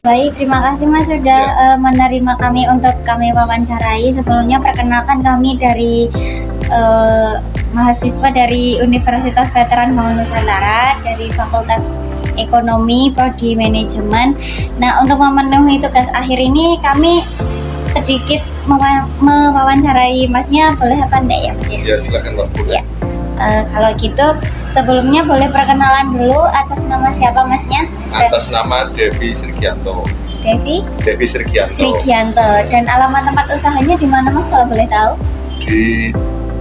Baik, terima kasih Mas sudah menerima kami untuk kami wawancarai. Sebelumnya perkenalkan kami dari mahasiswa dari Universitas Veteran Bangun Nusantara dari Fakultas Ekonomi Prodi Manajemen. Nah, untuk memenuhi tugas akhir ini kami sedikit mewawancarai Masnya, boleh apa enggak ya Mas? Ya silakan Mbak. Ya. Kalau gitu sebelumnya boleh perkenalan dulu, atas nama siapa Masnya? Atas nama Devi Srigianto. Devi Srigianto. Dan alamat tempat usahanya di mana Mas kalau boleh tahu? Di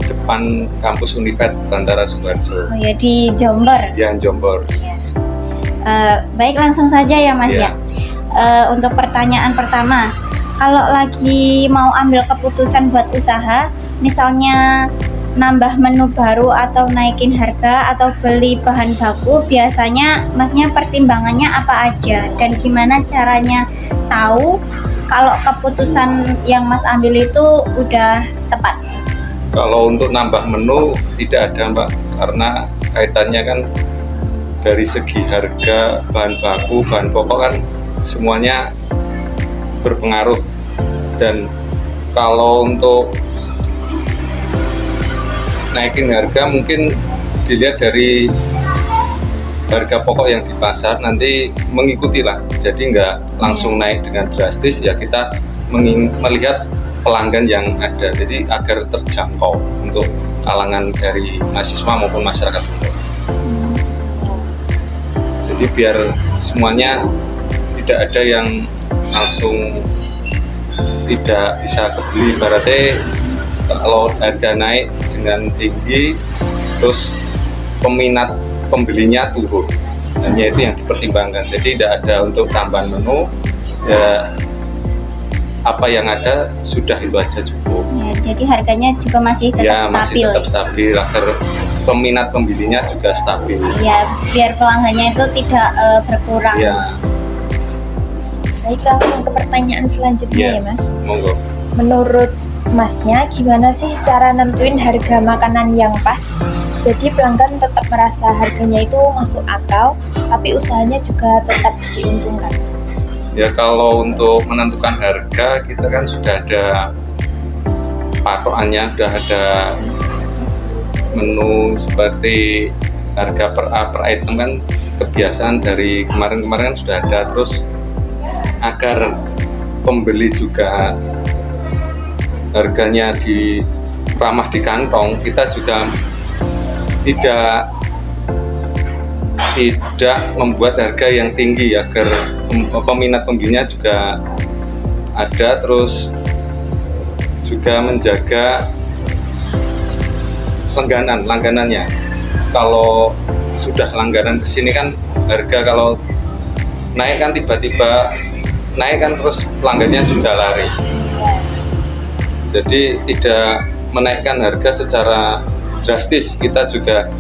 depan kampus Univet Bantara Sukoharjo. Oh ya, di Jombor. Ya, Jombor. Ya. Baik, langsung saja ya Mas ya. Untuk pertanyaan pertama, kalau lagi mau ambil keputusan buat usaha, misalnya nambah menu baru atau naikin harga atau beli bahan baku, biasanya Masnya pertimbangannya apa aja dan gimana caranya tahu kalau keputusan yang Mas ambil itu udah tepat? Kalau untuk nambah menu tidak ada Mbak, karena kaitannya kan dari segi harga bahan baku, bahan pokok kan semuanya berpengaruh. Dan kalau untuk naikin harga mungkin dilihat dari harga pokok yang di pasar, nanti mengikutilah, jadi nggak langsung naik dengan drastis ya, kita melihat pelanggan yang ada, jadi agar terjangkau untuk kalangan dari mahasiswa maupun masyarakat umum. Jadi biar semuanya tidak ada yang langsung tidak bisa kebeli, berarti kalau harga naik dengan tinggi terus peminat pembelinya turun, hanya itu yang dipertimbangkan. Jadi tidak ada untuk tambahan menu, ya apa yang ada sudah itu aja cukup ya. Jadi harganya juga masih tetap stabil. Masih tetap stabil agar peminat pembelinya juga stabil ya, biar pelanggannya itu tidak berkurang ya. Baik, langsung ke pertanyaan selanjutnya ya Mas. Monggo. Menurut Masnya, gimana sih cara nentuin harga makanan yang pas? Jadi pelanggan tetap merasa harganya itu masuk akal, tapi usahanya juga tetap diuntungkan. Ya, kalau untuk menentukan harga kita kan sudah ada patokannya, sudah ada menu seperti harga per item kan, kebiasaan dari kemarin-kemarin kan sudah ada. Terus agar pembeli juga harganya ramah di kantong, kita juga tidak membuat harga yang tinggi agar peminat pembelinya juga ada, terus juga menjaga langganannya. Kalau sudah langganan kesini kan harga kalau naik kan tiba-tiba naik kan, terus pelanggannya juga lari. Jadi tidak menaikkan harga secara drastis, kita juga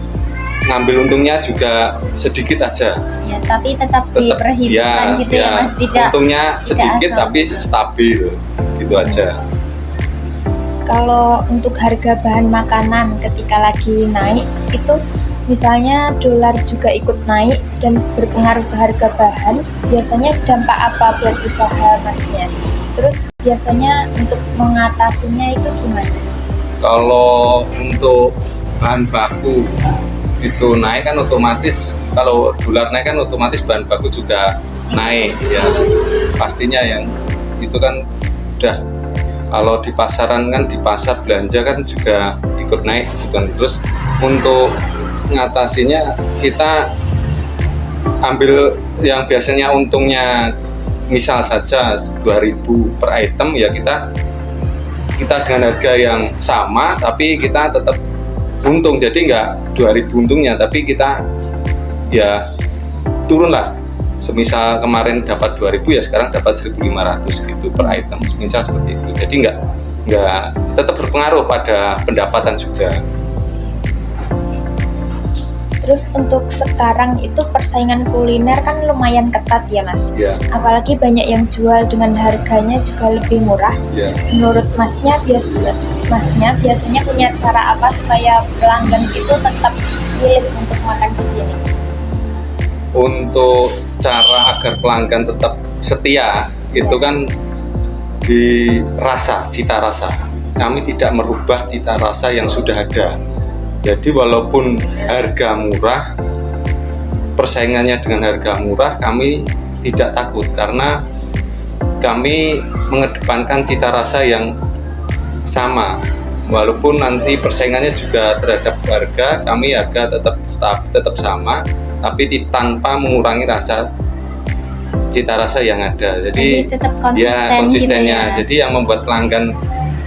ngambil untungnya juga sedikit aja. Ya, tapi tetap diperhitungkan gitu ya Mas. Untungnya sedikit asal, tapi stabil gitu aja. Kalau untuk harga bahan makanan ketika lagi naik itu, misalnya dolar juga ikut naik dan berpengaruh ke harga bahan, biasanya dampak apa buat usaha Masnya? Terus biasanya untuk mengatasinya itu gimana? Kalau untuk bahan baku itu naik kan otomatis, kalau dolar naik kan otomatis bahan baku juga naik ya, pastinya yang itu kan udah. Kalau di pasaran kan, di pasar belanja kan juga ikut naik gitu. Terus untuk mengatasinya kita ambil yang biasanya untungnya misal saja 2.000 per item, ya kita dengan harga yang sama tapi kita tetap untung, jadi nggak 2.000 untungnya, tapi kita ya turun lah. Semisal kemarin dapat 2.000 ya sekarang dapat 1.500 gitu per item, semisal seperti itu. Jadi nggak tetap berpengaruh pada pendapatan juga. Terus untuk sekarang itu persaingan kuliner kan lumayan ketat ya Mas. Yeah. Apalagi banyak yang jual dengan harganya juga lebih murah. Yeah. Menurut Masnya biasanya punya cara apa supaya pelanggan itu tetap pilih untuk makan di sini? Untuk cara agar pelanggan tetap setia itu kan di rasa, cita rasa. Kami tidak merubah cita rasa yang sudah ada. Jadi walaupun harga murah, persaingannya dengan harga murah, kami tidak takut karena kami mengedepankan cita rasa yang sama. Walaupun nanti persaingannya juga terhadap harga, kami harga tetap sama, tapi tanpa mengurangi rasa cita rasa yang ada. Jadi tetap konsisten, ya konsistennya. gitu ya. Jadi yang membuat pelanggan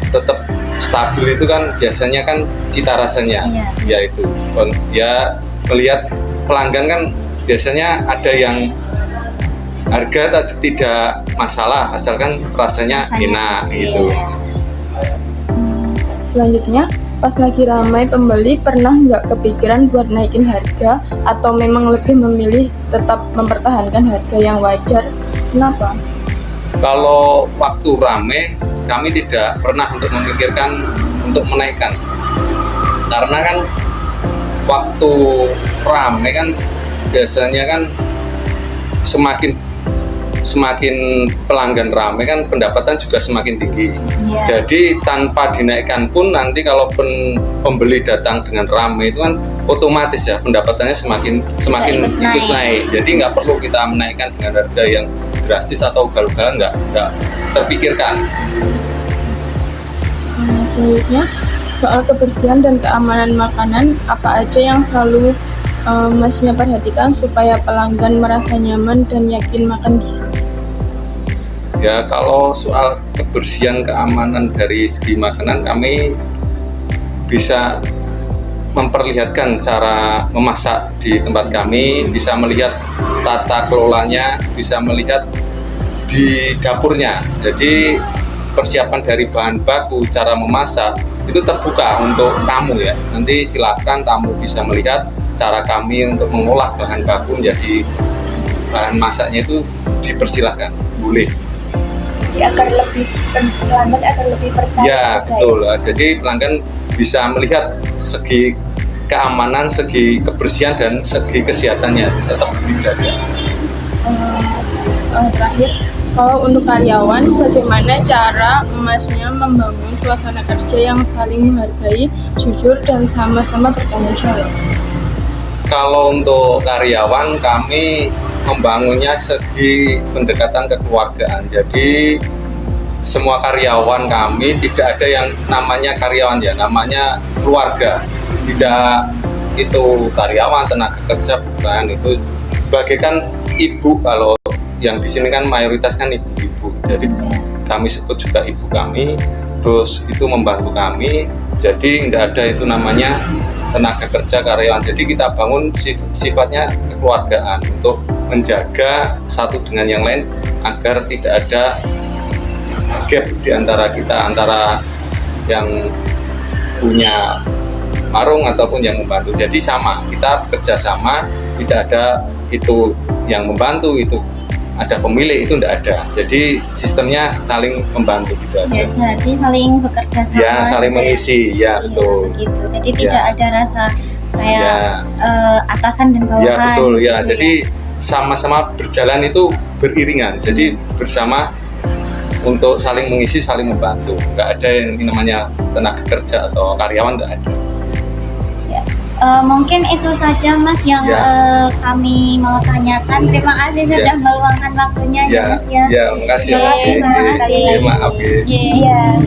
tetap stabil itu kan biasanya kan cita rasanya. Iya. Ya itu. Ya melihat pelanggan kan biasanya ada yang harga tidak masalah asalkan rasanya enak gitu. Iya. Selanjutnya, pas lagi ramai pembeli, pernah nggak kepikiran buat naikin harga atau memang lebih memilih tetap mempertahankan harga yang wajar? Kenapa? Kalau waktu rame, kami tidak pernah untuk memikirkan untuk menaikkan. Karena kan waktu rame kan biasanya kan semakin pelanggan rame kan pendapatan juga semakin tinggi. Iya. Jadi tanpa dinaikkan pun nanti kalau pembeli datang dengan rame itu kan otomatis ya pendapatannya semakin ikut naik. Jadi nggak perlu kita menaikkan dengan harga yang drastis atau ugal-ugalan, nggak terpikirkan. Selanjutnya, soal kebersihan dan keamanan makanan, apa aja yang selalu Masnya perhatikan supaya pelanggan merasa nyaman dan yakin makan di sini? Ya kalau soal kebersihan keamanan dari segi makanan, kami bisa memperlihatkan cara memasak di tempat kami, bisa melihat tata kelolanya, bisa melihat di dapurnya. Jadi persiapan dari bahan baku, cara memasak itu terbuka untuk tamu ya. Nanti silakan tamu bisa melihat cara kami untuk mengolah bahan baku menjadi bahan masaknya, itu dipersilahkan, boleh. Jadi agar pelanggan agar lebih percaya. Ya betul. Jadi pelanggan bisa melihat segi keamanan, segi kebersihan dan segi kesehatannya tetap dijaga. Terakhir, kalau untuk karyawan, bagaimana cara Masnya membangun suasana kerja yang saling menghargai, jujur, dan sama-sama bertanggung jawab? Kalau untuk karyawan, kami membangunnya segi pendekatan kekeluargaan. Jadi semua karyawan kami tidak ada yang namanya karyawan ya, namanya keluarga. Tidak itu karyawan, tenaga kerja bukan, itu bagaikan ibu. Kalau yang di sini kan mayoritas kan ibu-ibu. Jadi kami sebut juga ibu kami. Terus itu membantu kami. Jadi tidak ada itu namanya tenaga kerja karyawan. Jadi kita bangun sifatnya kekeluargaan untuk menjaga satu dengan yang lain agar tidak ada gap di antara kita, antara yang punya warung ataupun yang membantu. Jadi sama, kita bekerja sama, tidak ada itu yang membantu, itu ada pemilik, itu tidak ada. Jadi sistemnya saling membantu gitu aja. Ya, jadi saling bekerja sama. Ya, saling mengisi, ya betul. Begitu. Jadi tidak ada rasa kayak atasan dan bawahan. Ya betul, ya. Gitu, jadi sama-sama berjalan itu beriringan. Jadi bersama untuk saling mengisi, saling membantu. Nggak ada yang namanya tenaga kerja atau karyawan, nggak ada. Mungkin itu saja Mas yang kami mau tanyakan. Terima kasih sudah meluangkan waktunya ya Mas ya. Ya, makasih. Terima kasih. Maaf. Iya.